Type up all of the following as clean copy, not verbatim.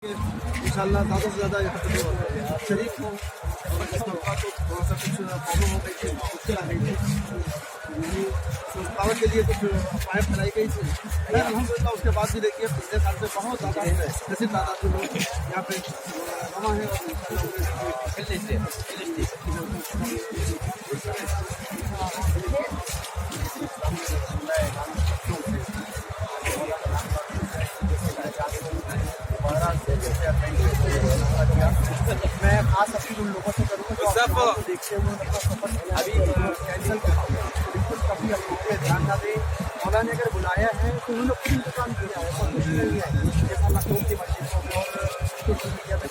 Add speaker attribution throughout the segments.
Speaker 1: इंशाल्लाह ज़्यादा से ज़्यादा शरीफ हो। और इस मौका तो थोड़ा सा कुछ प्रॉब्लम हो गई थी, मुश्किल आ गई थी, पावर के लिए कुछ पाइप बनाई गई थी। खैर अल्हम्दुलिल्लाह उसके बाद भी देखिए पिछले साल से बहुत ज़्यादा नसीब तादाद में लोग यहाँ पे जमा है। मैं खास अपील उन लोगों से करूँगा जो देखते हुए अपना सफर अभी कैंसिल कर बिल्कुल कभी अपने ध्यान ना दें। मौला ने अगर बुलाया है तो उन्होंने खुद इंतजाम किया है और कुछ नहीं है। जैसा लखनऊ की मस्जिदों में और सोशल मीडिया में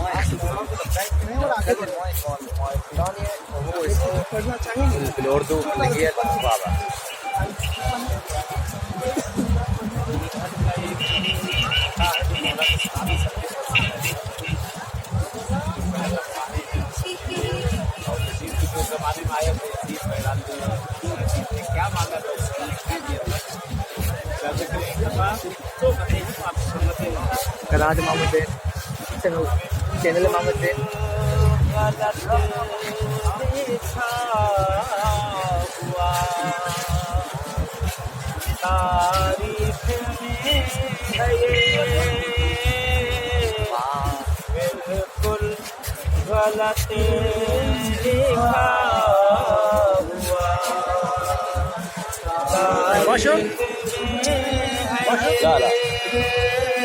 Speaker 1: और आगे करना चाहेंगे।
Speaker 2: कराज मोहम्मद चैनल मोहम्मद
Speaker 3: तारीफ में बिल्कुल गलत लिखा हुआ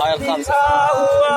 Speaker 3: गलत हुआ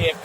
Speaker 3: एक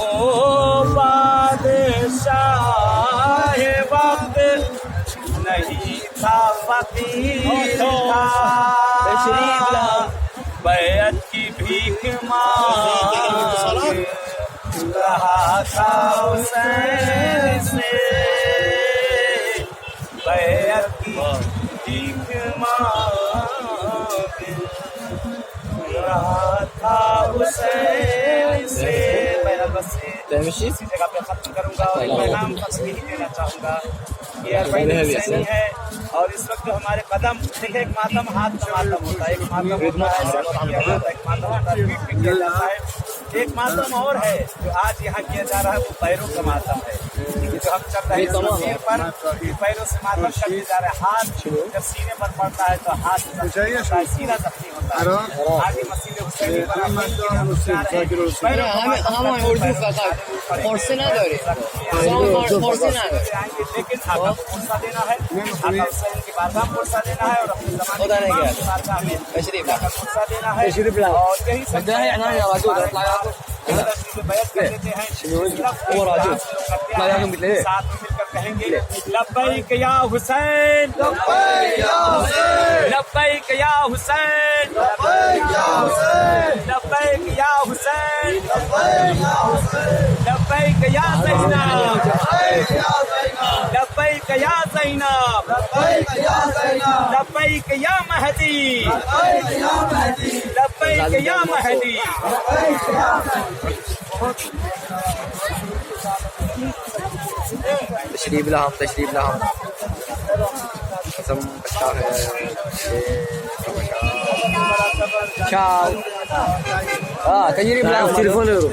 Speaker 3: ओ बादशाह वक्त नहीं था फकीर था बैत की भीख मांग रहा था हुसैन से बैत की भीख मांग रहा था हुसैन से। बस इसी जगह पे खत्म करूंगा और एक पैगाम बस यही देना चाहूंगा कि अरबाईन हुसैनी है। और इस वक्त जो हमारे कदम देखिए, एक मातम हाथ का मातम होता है, एक मातम होता है सर पर किया जाता है, एक मातम होता है पीठ पे किया जाता है, एक मातम और है जो आज यहाँ किया जा रहा है वो पैरों का मातम है। जो हम चल रहे हैं सिर पर पैरों से मातम करने जा रहे हैं। हाथ जब सीने पर पड़ता है तो हाथ सीना जख्मी होता है। आगे मसीह हुसैनी लेकिन आका को पुरसा देना है, आका हुसैन की बारगाह में पुरसा देना है और अपने ज़माने की बारगाह में पुरसा देना है। और यही सब बैत कर देते हैं, साथ में मिलकर कहेंगे लब्बैक या हुसैन, लब्बैक या हुसैन, लब्बैक या हुसैन, लब्बैक या ज़ैनब, लब्बैक या ज़ैनब, लब्बैक या महदी, लब्बैक या महदी।
Speaker 2: तशरीफ लाहम कसम अच्छा है ciao. Ah, kan jadi bilang telepon dulu.